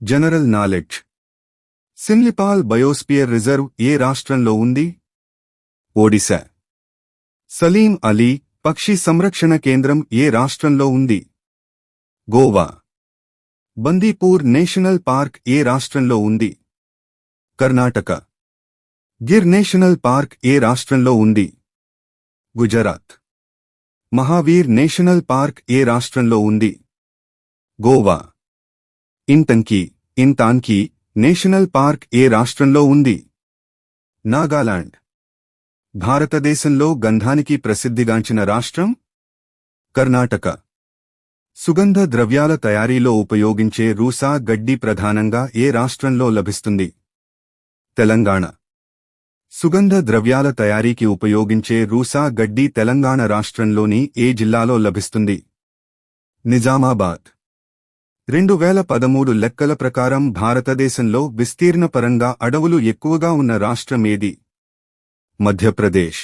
General knowledge. Similipal biosphere reserve ఏ రాష్ట్రంలో ఉంది? ఒడిశా. సలీం అలీ పక్షి సంరక్షణ కేంద్రం ఏ రాష్ట్రంలో ఉంది? గోవా. బందీపూర్ నేషనల్ పార్క్ ఏ రాష్ట్రంలో ఉంది? కర్ణాటక. గిర్ నేషనల్ పార్క్ ఏ రాష్ట్రంలో ఉంది? గుజరాత్. మహావీర్ నేషనల్ పార్క్ ఏ రాష్ట్రంలో ఉంది? గోవా. ఇంతాన్కీ నేషనల్ పార్క్ ఏ రాష్ట్రంలో ఉంది? నాగాలాండ్. భారతదేశంలో గంధానికి ప్రసిద్ధిగాంచిన రాష్ట్రం? కర్ణాటక. సుగంధ ద్రవ్యాల తయారీలో ఉపయోగించే రూసా గడ్డి ప్రధానంగా ఏ రాష్ట్రంలో లభిస్తుంది? తెలంగాణ. సుగంధ ద్రవ్యాల తయారీకి ఉపయోగించే రూసా గడ్డి తెలంగాణ రాష్ట్రంలోని ఏ జిల్లాలో లభిస్తుంది? నిజామాబాద్. 2013 లెక్కల ప్రకారం భారతదేశంలో విస్తీర్ణపరంగా అడవులు ఎక్కువగా ఉన్న రాష్ట్రం ఏది? మధ్యప్రదేశ్.